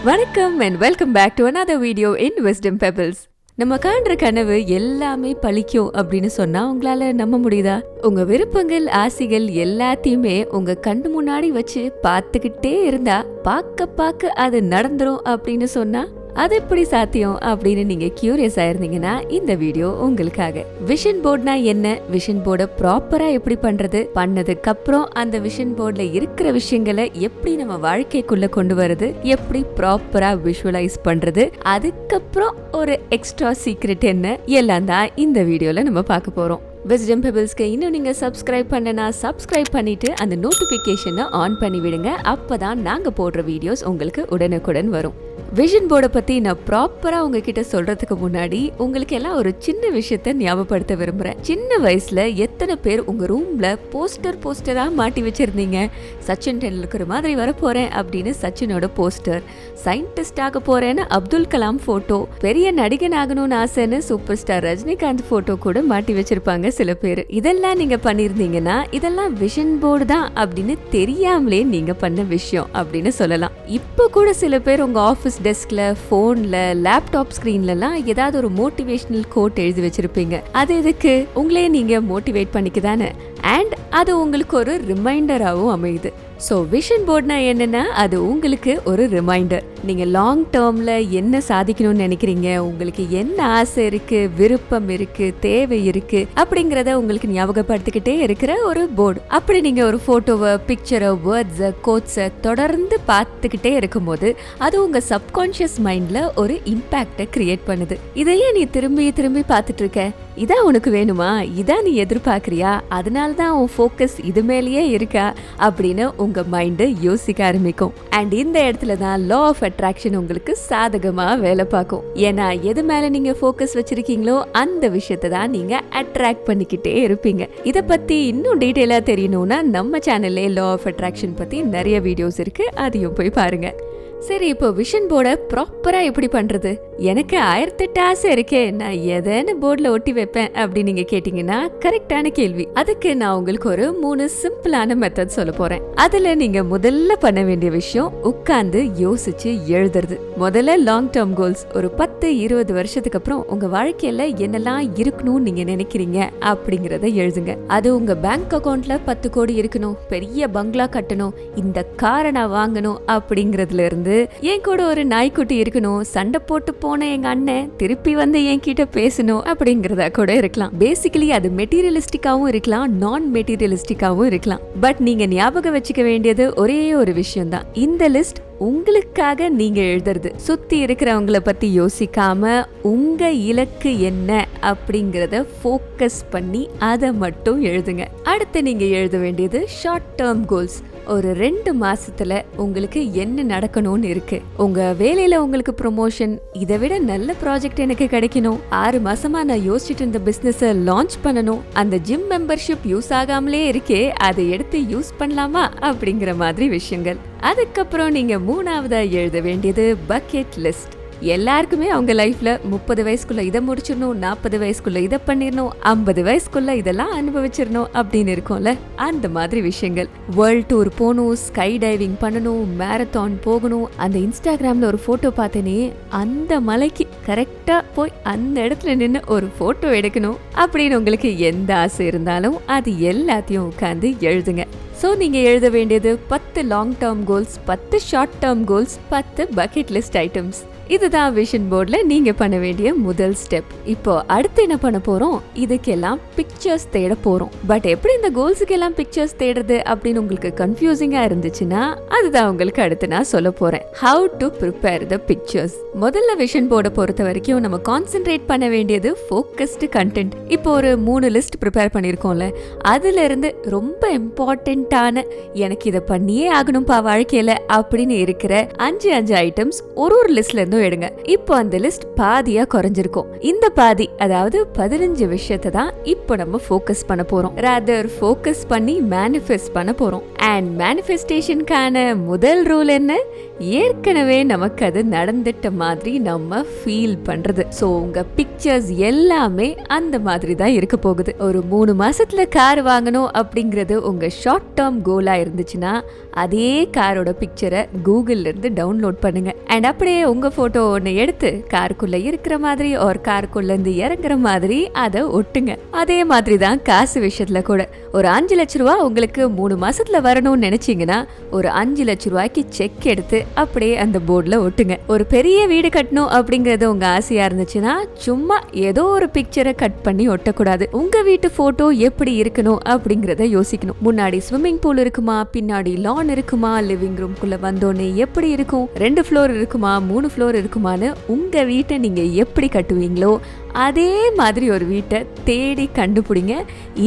வணக்கம் and welcome back to another video in Wisdom Pebbles. நம்ம காண்ற கனவு எல்லாமே பலிக்கும் அப்படின்னு சொன்னா உங்களால நம்ப முடியுதா? உங்க விருப்பங்கள் ஆசைகள் எல்லாத்தையுமே உங்க கண்ணு முன்னாடி வச்சு பார்த்துக்கிட்டே இருந்தா பார்க்க அது நடந்துரும் அப்படின்னு சொன்னா அது எப்படி சாத்தியம் அப்படின்னு நீங்க கியூரியஸ் ஆயிருந்தீங்கன்னா இந்த வீடியோ உங்களுக்காக. விஷன் போர்ட்னா என்ன, விஷன் போர்டை ப்ராப்பரா எப்படி பண்றது, பண்ணதுக்கு அப்புறம் அந்த விஷன் போர்ட்ல இருக்கிற விஷயங்களை எப்படி நம்ம வாழ்க்கைக்குள்ள கொண்டு வருது, எப்படி ப்ராப்பரா விஷுவலைஸ் பண்றது, அதுக்கப்புறம் ஒரு எக்ஸ்ட்ரா சீக்ரெட் என்ன, எல்லாம் தான் இந்த வீடியோல நம்ம பார்க்க போறோம். விஸ்டம் பெபிள்ஸ்க்கு இன்னும் நீங்க சப்ஸ்கிரைப் பண்ணனா சப்ஸ்கிரைப் பண்ணிட்டு அந்த நோட்டிபிகேஷனை ஆன் பண்ணி விடுங்க. அப்பதான் நாங்க போடுற வீடியோஸ் உங்களுக்கு உடனுக்குடன் வரும். விஷன் போர்டை பத்தி நான் ப்ராப்பரா உங்ககிட்ட சொல்றதுக்கு முன்னாடி உங்களுக்கு எல்லாம் ஒரு சின்ன விஷயத்த ஞாபகப்படுத்த விரும்புறேன். சின்ன வயசுல எத்தனை பேர் உங்க ரூம்ல போஸ்டரா மாட்டி வச்சிருந்தீங்க? சச்சின் டெண்டுல்கர் மாதிரி வர போறேன் அப்படின்னு சச்சினோட போஸ்டர், சயின்டிஸ்ட் ஆக போறேன்னு அப்துல் கலாம் போட்டோ, பெரிய நடிகன் ஆகணும்னு ஆசைன்னு சூப்பர் ஸ்டார் ரஜினிகாந்த் போட்டோ கூட மாட்டி வச்சிருப்பாங்க சில பேர். இதெல்லாம் நீங்க பண்ணிருந்தீங்கன்னா இதெல்லாம் விஷன் போர்டு தான் அப்படின்னு தெரியாமலே நீங்க பண்ண விஷயம் அப்படின்னு சொல்லலாம். இப்ப கூட சில பேர் உங்க ஆபீஸ் டெஸ்க்ல, போன்ல, லேப்டாப் ஸ்கிரீன்லாம் ஏதாவது ஒரு மோட்டிவேஷனல் கோட் எழுதி வச்சிருப்பீங்க. அது எதுக்கு? உங்களே நீங்க மோட்டிவேட் பண்ணிக்கதானே. அண்ட் அது உங்களுக்கு ஒரு ரிமைண்டராகவும் அமையுது. ஸோ விஷன் போர்ட்னா என்னன்னா அது உங்களுக்கு ஒரு ரிமைண்டர். நீங்க லாங் டேர்ம்ல என்ன சாதிக்கணும்னு நினைக்கிறீங்க, உங்களுக்கு என்ன ஆசை இருக்கு, விருப்பம் இருக்கு, தேவை இருக்கு அப்படிங்கறத உங்களுக்கு ஞாபகப்படுத்திக்கிட்டே இருக்கிற ஒரு போர்டு. அப்படி நீங்க ஒரு போட்டோவை, பிக்சரை, வேர்ட்ஸை, கோட்ஸை தொடர்ந்து பார்த்துக்கிட்டே இருக்கும்போது அது உங்க சப்கான்ஷியஸ் மைண்ட்ல ஒரு இம்பாக்டை கிரியேட் பண்ணுது. இதையே நீ திரும்பி பார்த்துட்டு இருக்க, இதான் உனக்கு வேணுமா, இதான் நீ எதிர்பார்க்கறியா, அதனாலதான் உன் ஃபோக்கஸ் இது மேலேயே இருக்கா அப்படின்னு உங்க மைண்ட் யோசிக்க ஆரம்பிக்கும். அண்ட் இந்த இடத்துல தான் லா ஆஃப் அட்ராக்ஷன் உங்களுக்கு சாதகமா வேலை பார்க்கும். ஏன்னா எது மேல நீங்க ஃபோக்கஸ் வச்சிருக்கீங்களோ அந்த விஷயத்தை தான் நீங்க அட்ராக்ட் பண்ணிக்கிட்டே இருப்பீங்க. இதை பத்தி இன்னும் டீட்டெயிலா தெரியணும்னா நம்ம சேனல்லே லா ஆஃப் அட்ராக்ஷன் பத்தி நிறைய வீடியோஸ் இருக்கு, அதையும் போய் பாருங்க. சரி, இப்போ விஷன் போர்டை ப்ராப்பரா எப்படி பண்றது? எனக்கு 1008 ஆசை இருக்கே, நான் எதன்னு போர்ட்ல ஒட்டி வைப்பேன் அப்படின்னு நீங்க கேட்டீங்கன்னா கரெக்டான கேள்வி. அதுக்கு நான் உங்களுக்கு ஒரு 3 சிம்பிளான மெத்தட் சொல்ல போறேன். அதுல நீங்க முதல்ல பண்ண வேண்டிய விஷயம் உட்கார்ந்து யோசிச்சு எழுதுறது. முதல்ல லாங் டேர்ம் கோல்ஸ், ஒரு 10-20 வருஷத்துக்கு அப்புறம் உங்க வாழ்க்கையில என்னெல்லாம் இருக்கணும்னு நீங்க நினைக்கிறீங்க அப்படிங்கறத எழுதுங்க. அது உங்க பேங்க் அக்கவுண்ட்ல 10 கோடி இருக்கணும், பெரிய பங்களா கட்டணும், இந்த காரை நான் வாங்கணும் அப்படிங்கறதுல இருந்து என் கூட ஒரு நாய்க்குட்டி இருக்கணும், சண்டை போட்டு போன எங்க அண்ணன் திருப்பி வந்து என் கிட்ட பேசணும் அப்படிங்கறதா கூட இருக்கலாம். பேசிக்கலி அது மெட்டீரியலிஸ்டிக்காவும் இருக்கலாம், நான் மெட்டீரியலிஸ்டிக்காவும் இருக்கலாம். பட் நீங்க ஞாபகம் வச்சுக்க வேண்டியது ஒரே ஒரு விஷயம் தான். இந்த லிஸ்ட் உங்களுக்காக நீங்க எழுதுறது. சுத்தி இருக்கிறவங்கள பத்தி யோசிக்காம உங்க இலக்கு என்ன அப்படிங்கறத ஃபோக்கஸ் பண்ணி அதை மட்டும் எழுதுங்க. அடுத்து நீங்க எழுத வேண்டியது ஷார்ட் டேர்ம் கோல்ஸ். ஒரு 2 மாசத்துல உங்களுக்கு என்ன நடக்கணும்னு இருக்கு. உங்க வேலையில உங்களுக்கு ப்ரொமோஷன், இதை விட நல்ல ப்ராஜெக்ட் எனக்கு கிடைக்கணும், 6 மாசமா நான் யோசிச்சுட்டு இருந்த பிசினஸ் லான்ச் பண்ணணும், அந்த ஜிம் மெம்பர்ஷிப் யூஸ் ஆகாமலே இருக்கே அதை எடுத்து யூஸ் பண்ணலாமா அப்படிங்கிற மாதிரி விஷயங்கள். அதுக்கப்புறம் நீங்க 3ஆவதா எழுத வேண்டியது பக்கெட் லிஸ்ட். எல்லாருக்குமே அவங்க லைஃப்ல 30 வயசுக்குள்ள இதை முடிச்சிடணும், 40 வயசுக்குள்ள இதை பண்ணிடணும், 50 வயசுக்குள்ள இதெல்லாம் அனுபவிச்சிடணும் அப்படின்னு இருக்கும்ல, அந்த மாதிரி விஷயங்கள். வேர்ல்ட் டூர் போகணும், ஸ்கை டைவிங் பண்ணணும், மேரத்தான் போகணும், அந்த இன்ஸ்டாகிராம்ல ஒரு போட்டோ பார்த்தேனே அந்த மலைக்கு கரெக்டா போய் அந்த இடத்துல நின்று ஒரு போட்டோ எடுக்கணும் அப்படின்னு உங்களுக்கு எந்த ஆசை இருந்தாலும் அது எல்லாத்தையும் உட்கார்ந்து எழுதுங்க. ஸோ நீங்கள் எழுத வேண்டியது 10 long term goals, 10 short term goals, 10 bucket list items. இதுதான் விஷன் போர்ட்ல நீங்க பண்ண வேண்டிய முதல் ஸ்டெப். இப்போ அடுத்து என்ன பண்ண போறோம்? இதுக்கெல்லாம் பிக்சர்ஸ் தேட போறோம். பட் எப்படி இந்த கோல்ஸுக்கு எல்லாம் பிக்சர்ஸ் தேடுறது அப்படின்னு உங்களுக்கு கன்ஃபியூசிங்கா இருந்துச்சுன்னா அதுதான் உங்களுக்கு அடுத்து நான் சொல்ல போறேன். How to prepare the pictures. முதல்ல விஷன் போர்டை பொறுத்த வரைக்கும் நம்ம கான்சென்ட்ரேட் பண்ண வேண்டியது ஃபோக்கஸ்டு கண்டென்ட். இப்போ ஒரு 3 லிஸ்ட் ப்ரிப்பேர் பண்ணிருக்கோம்ல, அதுல இருந்து ரொம்ப இம்பார்ட்டன்டான எனக்கு இதை பண்ணியே ஆகணும்பா வாழ்க்கையில அப்படின்னு இருக்கிற 5 ஐட்டம்ஸ் ஒரு லிஸ்ட்ல இருந்து எடுங்க. இப்போ அந்த லிஸ்ட் பாதியா குறைஞ்சிருக்கும். இந்த பாதி, அதாவது 15 விஷயத்தை தான் இப்போ நம்ம ஃபோக்கஸ் பண்ண போறோம். ராதர் ஃபோக்கஸ் பண்ணி மேனிஃபெஸ்ட் பண்ண போறோம். அண்ட் மேனிஃபெஸ்டேஷனுக்கான முதல் ரூல் என்ன? ஏற்கனவே நமக்கு அது நடந்துட்ட மாதிரி நம்ம ஃபீல் பண்றது. சோ உங்க பிக்சர்ஸ் எல்லாமே அந்த மாதிரி தான் இருக்க போகுது. ஒரு 3 மாசத்துல கார் வாங்கணும் அப்படிங்கிறது உங்க ஷார்ட் டேர்ம் கோலா இருந்துச்சுன்னா அதே காரோட பிக்சரை கூகுள்ல இருந்து டவுன்லோட் பண்ணுங்க. அண்ட் அப்படியே உங்க போட்டோ ஒன்னு எடுத்து காருக்குள்ள இருக்கிற மாதிரி ஒரு காருக்குள்ள இருந்து இறங்குற மாதிரி அதை ஒட்டுங்க. அதே மாதிரி தான் காசு விஷயத்துல கூட ஒரு 5 லட்ச ரூபா உங்களுக்கு 3 மாசத்துல வரணும்னு நினைச்சீங்கன்னா ஒரு 5 லட்ச ரூபாய்க்கு செக் எடுத்து அப்படியே அந்த போர்டுல ஒட்டுங்க. ஒரு பெரிய வீடு கட்டணும் அப்படிங்கறது உங்க ஆசையா இருந்துச்சுன்னா சும்மா ஏதோ ஒரு பிக்சரை கட் பண்ணி ஒட்டக்கூடாது. உங்க வீட்டு போட்டோ எப்படி இருக்கணும் அப்படிங்கறத யோசிக்கணும். முன்னாடி ஸ்விம்மிங் பூல் இருக்குமா, பின்னாடி லான் இருக்குமா, லிவிங் ரூம்குள்ள வந்தோடனே எப்படி இருக்கும், 2 ஃப்ளோர் இருக்குமா, 3 ஃப்ளோர் இருக்குமான்னு உங்க வீட்டை நீங்க எப்படி கட்டுவீங்களோ அதே மாதிரி ஒரு வீட்டை தேடி கண்டுபிடிங்க,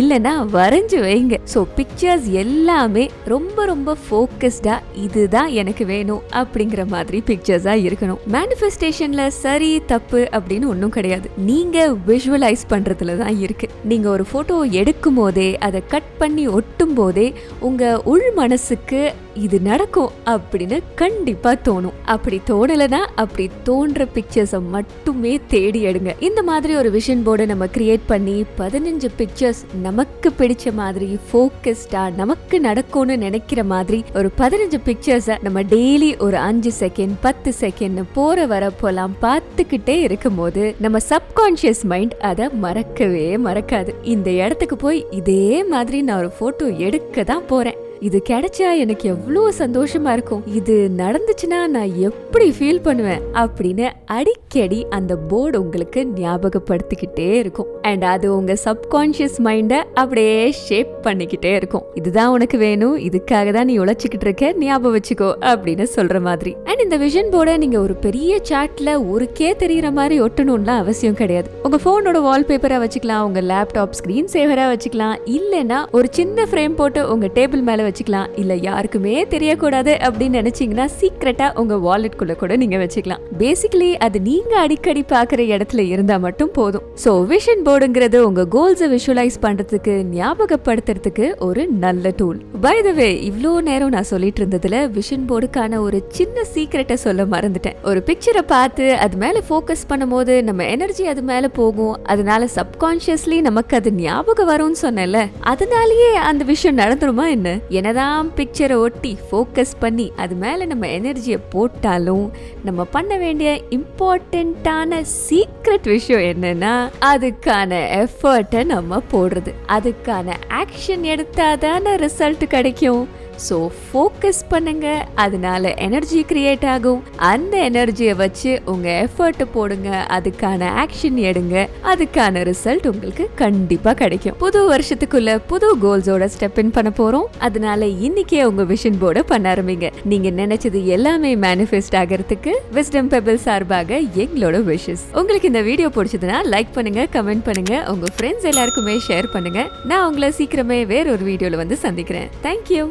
இல்லைன்னா வரைஞ்சு வைங்க. ஸோ பிக்சர்ஸ் எல்லாமே ரொம்ப ரொம்ப ஃபோக்கஸ்டா இதுதான் எனக்கு வேணும் அப்படிங்கிற மாதிரி பிக்சர்ஸா இருக்கணும். மேனிஃபெஸ்டேஷன்ல சரி தப்பு அப்படின்னு ஒன்றும் கிடையாது. நீங்க விஷுவலைஸ் பண்றதுல தான் இருக்கு. நீங்க ஒரு போட்டோ எடுக்கும் போதே அதை கட் பண்ணி ஒட்டும் போதே உங்க உள் மனசுக்கு இது நடக்கும் அப்படின்னு கண்டிப்பா தோணும். அப்படி தோணலைன்னா அப்படி தோன்ற பிக்சர்ஸை மட்டுமே தேடி எடுங்க. இந்த மாதிரி ஒரு விஷன் போர்டை நம்ம கிரியேட் பண்ணி 15 பிக்சர்ஸ் நமக்கு பிடிச்ச மாதிரி ஃபோக்கஸ்டா நமக்கு நடக்கும்னு நினைக்கிற மாதிரி ஒரு 15 பிக்சர்ஸை நம்ம டெய்லி ஒரு 5 செகண்ட் 10 செகண்ட் போற வர போலாம் பார்த்துக்கிட்டே இருக்கும் போது நம்ம சப்கான்ஷியஸ் மைண்ட் அதை மறக்கவே மறக்காது. இந்த இடத்துக்கு போய் இதே மாதிரி நான் ஒரு போட்டோ எடுக்க தான் போறேன், இது கிடைச்சா எனக்கு எவ்வளவு சந்தோஷமா இருக்கும், இது நடந்துச்சுன்னா நான் எப்படி ஃபீல் பண்ணுவேன் அப்படின்னு அடிக்கடி அந்த போர்டு உங்களுக்கு ஞாபகப்படுத்திக்கிட்டே இருக்கும். அண்ட் அது உங்க சப்கான்ஷியஸ் மைண்டை அப்படியே ஷேப் பண்ணிக்கிட்டே இருக்கும். இதுதான் உனக்கு வேணும், இதுக்காக தான் நீ உழைச்சிக்கிட்டு இருக்க, ஞாபகம் வச்சுக்கோ அப்படின்னு சொல்ற மாதிரி. அண்ட் இந்த விஷன் போர்டை நீங்க ஒரு பெரிய சாட்ல ஊருக்கே தெரியற மாதிரி ஒட்டணும்லாம் அவசியம் கிடையாது. உங்க போனோட வால்பேப்பரா வச்சுக்கலாம், உங்க லேப்டாப் ஸ்கிரீன் சேவரா வச்சுக்கலாம், இல்லைன்னா ஒரு சின்ன ஃப்ரேம் போட்டு உங்க டேபிள் மேல வச்சுக்கலாம். இல்ல யாருக்குமே தெரியக்கூடாது அப்படின்னு நினைச்சீங்கன்னா சீக்ரெட்டா உங்க வாலெட் குள்ள கூட நீங்க வச்சுக்கலாம். பேசிக்கலி அது நீங்க அடிக்கடி பாக்குற இடத்துல இருந்தா மட்டும் போதும். சோ விஷன் போர்டுங்கிறது உங்க கோல்ஸை விஷுவலைஸ் பண்றதுக்கு ஞாபகப்படுத்துறதுக்கு ஒரு நல்ல டூல். பை தி வே, இவ்ளோ நேரம் நான் சொல்லிட்டு இருந்ததுல விஷன் போர்டுக்கான ஒரு சின்ன சீக்ரெட்டை சொல்ல மறந்துட்டேன். ஒரு பிக்சரை பார்த்து அது மேல ஃபோக்கஸ் பண்ணும்போது நம்ம எனர்ஜி அது மேல போகும், அதனால சப்கான்ஷியஸ்லி நமக்கு அது ஞாபகம் வரும்னு சொன்னேன்ல, அதனாலேயே அந்த விஷயம் நடந்துருமா என்ன? என்னதான் பிக்சரை ஒட்டி ஃபோக்கஸ் பண்ணி அது மேல நம்ம எனர்ஜியை போட்டாலும் நம்ம பண்ண வேண்டிய இம்பார்ட்டன்டான சீக்ரெட் விஷயம் என்னன்னா அதுக்கான எஃபர்ட்டை நம்ம போடுறது. அதுக்கான ஆக்ஷன் எடுத்தாதான ரிசல்ட் கிடைக்கும். ஸோ ஃபோக்கஸ் பண்ணுங்க, அதனால எனர்ஜி கிரியேட் ஆகும். அந்த எனர்ஜியை வச்சு உங்க எஃபர்ட் போடுங்க, அதுக்கான ஆக்ஷன் எடுங்க, அதுக்கான ரிசல்ட் உங்களுக்கு கண்டிப்பா கிடைக்கும். புது வருஷத்துக்குள்ள புது கோல்ஸோட ஸ்டெப் இன் பண்ண போறோம். அதனால இன்னைக்கே உங்க விஷன் போர்டை பண்ண ஆரம்பிங்க. நீங்க நினைச்சது எல்லாமே மேனிஃபெஸ்ட் ஆகிறதுக்கு விஸ்டம் பெபிள்ஸ் சார்பாக எங்களோட விஷஸ். உங்களுக்கு இந்த வீடியோ பிடிச்சதுன்னா லைக் பண்ணுங்க, கமெண்ட் பண்ணுங்க, உங்க ஃப்ரெண்ட்ஸ் எல்லாருக்குமே ஷேர் பண்ணுங்க. நான் உங்களை சீக்கிரமே வேற ஒரு வீடியோல வந்து சந்திக்கிறேன். தேங்க்யூ.